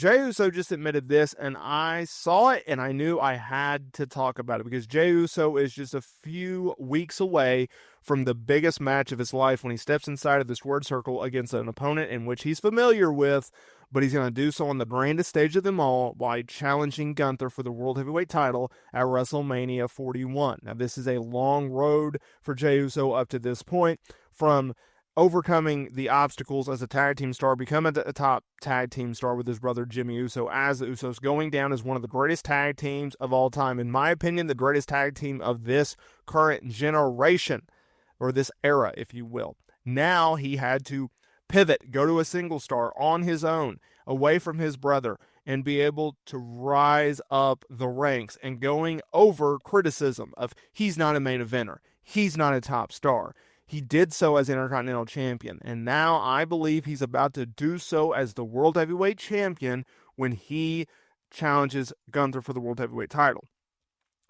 Jey Uso just admitted this, and I saw it, and I knew I had to talk about it because Jey Uso is just a few weeks away from the biggest match of his life when he steps inside of this word circle against an opponent in which he's familiar with, but he's going to do so on the grandest stage of them all by challenging Gunther for the World Heavyweight title at WrestleMania 41. Now, this is a long road for Jey Uso up to this point, from overcoming the obstacles as a tag team star, becoming a top tag team star with his brother Jimmy Uso as the Usos, going down as one of the greatest tag teams of all time. In my opinion, the greatest tag team of this current generation, or this era, if you will. Now he had to pivot, go to a single star on his own, away from his brother, and be able to rise up the ranks and going over criticism of he's not a main eventer, he's not a top star. He did so as Intercontinental Champion, and now I believe he's about to do so as the World Heavyweight Champion when he challenges Gunther for the World Heavyweight title.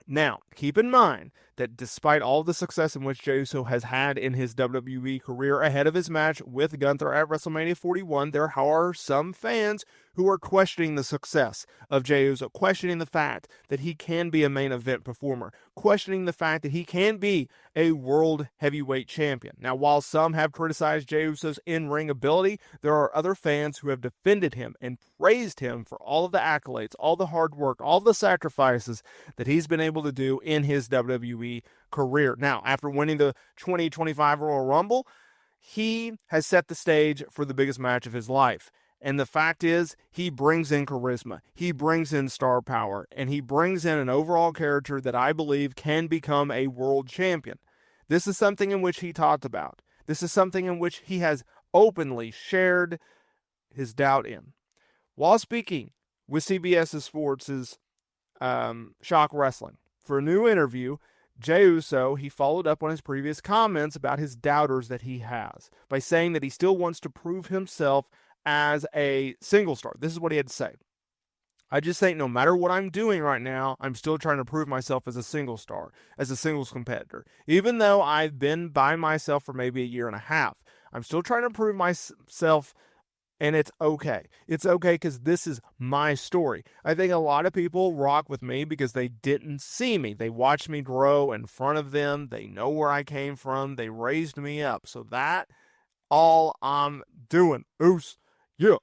Now, keep in mind that despite all the success in which Jey Uso has had in his WWE career ahead of his match with Gunther at WrestleMania 41, there are some fans who are questioning the success of Jey Uso, questioning the fact that he can be a main event performer, questioning the fact that he can be a world heavyweight champion. Now, while some have criticized Jey Uso's in-ring ability, there are other fans who have defended him and praised him for all of the accolades, all the hard work, all the sacrifices that he's been able to do in his WWE career. Now, after winning the 2025 Royal Rumble, he has set the stage for the biggest match of his life. And the fact is, he brings in charisma, he brings in star power, and he brings in an overall character that I believe can become a world champion. This is something in which he talked about. This is something in which he has openly shared his doubt in. While speaking with CBS Sports' Shock Wrestling for a new interview, Jey Uso, he followed up on his previous comments about his doubters that he has by saying that he still wants to prove himself as a single star. This is what he had to say. I just think no matter what I'm doing right now, I'm still trying to prove myself as a single star, as a singles competitor. Even though I've been by myself for maybe a year and a half, I'm still trying to prove myself, and it's okay. It's okay because this is my story. I think a lot of people rock with me because they didn't see me. They watched me grow in front of them. They know where I came from. They raised me up. So that all I'm doing. Oos. Yeah.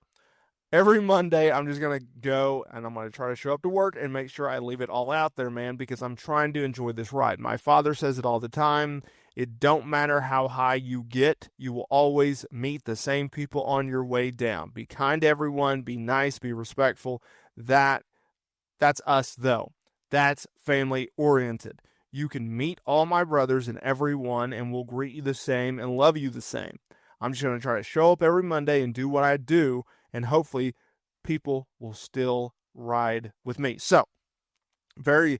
Every Monday, I'm just going to go and I'm going to try to show up to work and make sure I leave it all out there, man, because I'm trying to enjoy this ride. My father says it all the time. It don't matter how high you get. You will always meet the same people on your way down. Be kind to everyone. Be nice. Be respectful. That's us, though. That's family oriented. You can meet all my brothers and everyone, and we'll greet you the same and love you the same. I'm just going to try to show up every Monday and do what I do, and hopefully people will still ride with me. So, very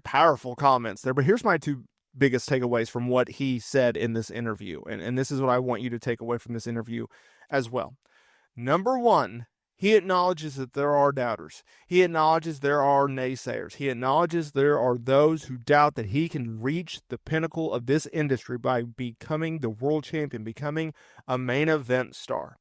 powerful comments there. But here's my two biggest takeaways from what he said in this interview. And this is what I want you to take away from this interview as well. Number one, he acknowledges that there are doubters. He acknowledges there are naysayers. He acknowledges there are those who doubt that he can reach the pinnacle of this industry by becoming the world champion, becoming a main event star.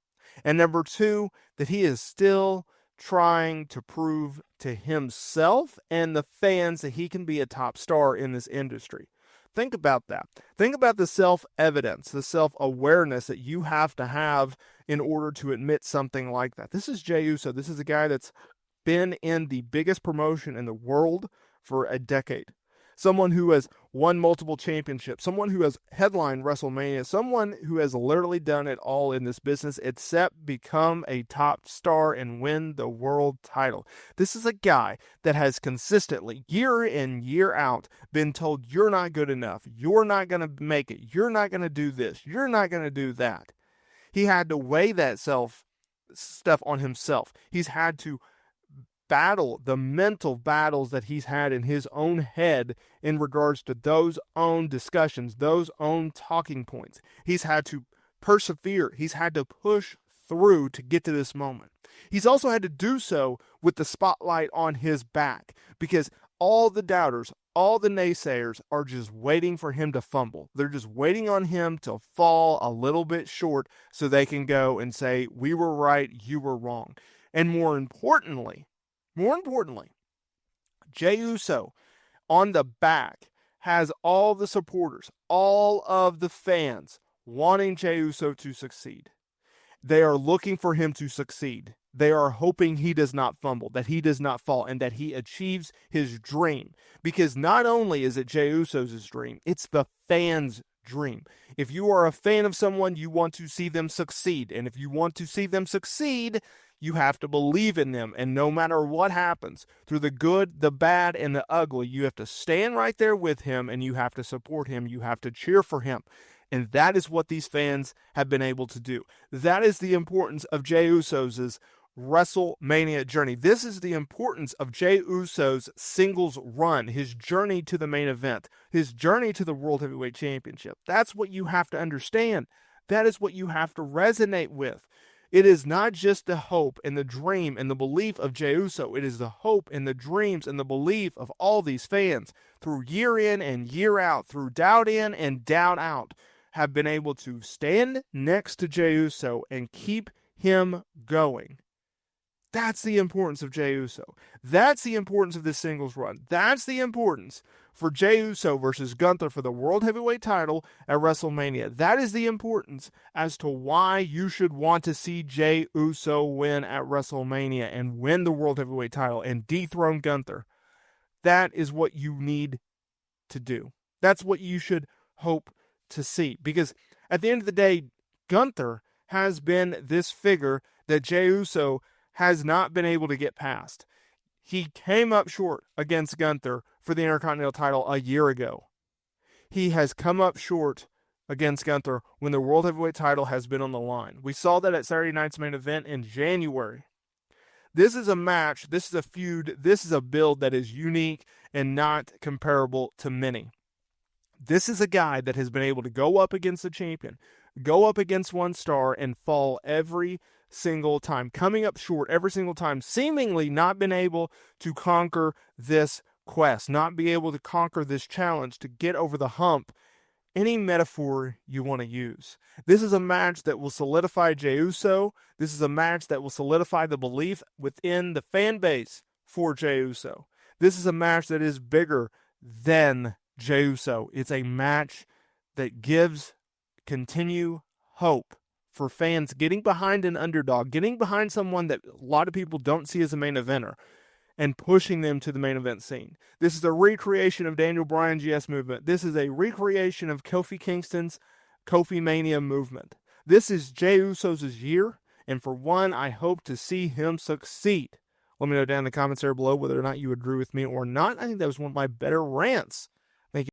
And number two, that he is still trying to prove to himself and the fans that he can be a top star in this industry. Think about that. Think about the self-evidence, the self-awareness that you have to have in order to admit something like that. This is Jey Uso. This is a guy that's been in the biggest promotion in the world for a decade. Someone who has won multiple championships. Someone who has headlined WrestleMania. Someone who has literally done it all in this business except become a top star and win the world title. This is a guy that has consistently, year in, year out, been told you're not good enough. You're not going to make it. You're not going to do this. You're not going to do that. He had to weigh that stuff on himself. He's had to battle the mental battles that he's had in his own head in regards to those own discussions, those own talking points. He's had to persevere. He's had to push through to get to this moment. He's also had to do so with the spotlight on his back because all the doubters, all the naysayers are just waiting for him to fumble. They're just waiting on him to fall a little bit short so they can go and say, we were right, you were wrong. And more importantly, Jey Uso on the back has all the supporters, all of the fans wanting Jey Uso to succeed. They are looking for him to succeed. They are hoping he does not fumble, that he does not fall, and that he achieves his dream. Because not only is it Jey Uso's dream, it's the fans' dream. If you are a fan of someone, you want to see them succeed. And if you want to see them succeed, you have to believe in them. And no matter what happens, through the good, the bad, and the ugly, you have to stand right there with him, and you have to support him. You have to cheer for him. And that is what these fans have been able to do. That is the importance of Jey Uso's WrestleMania journey. This is the importance of Jey Uso's singles run, his journey to the main event, his journey to the World Heavyweight Championship. That's what you have to understand. That is what you have to resonate with. It is not just the hope and the dream and the belief of Jey Uso. It is the hope and the dreams and the belief of all these fans through year in and year out, through doubt in and doubt out, have been able to stand next to Jey Uso and keep him going. That's the importance of Jey Uso. That's the importance of this singles run. That's the importance for Jey Uso versus Gunther for the World Heavyweight title at WrestleMania. That is the importance as to why you should want to see Jey Uso win at WrestleMania and win the World Heavyweight title and dethrone Gunther. That is what you need to do. That's what you should hope to see, because at the end of the day, Gunther has been this figure that Jey Uso has not been able to get past. He came up short against Gunther for the Intercontinental title a year ago. He has come up short against Gunther when the World Heavyweight title has been on the line. We saw that at Saturday night's main event in January. This is a match, this is a feud, this is a build that is unique and not comparable to many. This is a guy that has been able to go up against the champion, go up against one star, and fall every single time, coming up short every single time, seemingly not been able to conquer this quest, not be able to conquer this challenge, to get over the hump. Any metaphor you want to use. This is a match that will solidify Jey Uso. This is a match that will solidify the belief within the fan base for Jey Uso. This is a match that is bigger than Jey Uso. It's a match that gives continue hope for fans getting behind an underdog, getting behind someone that a lot of people don't see as a main eventer, and pushing them to the main event scene. This is a recreation of Daniel Bryan's GS movement. This is a recreation of Kofi Kingston's Kofi Mania movement. This is Jey Uso's year, and for one, I hope to see him succeed. Let me know down in the comments there below whether or not you agree with me or not. I think that was one of my better rants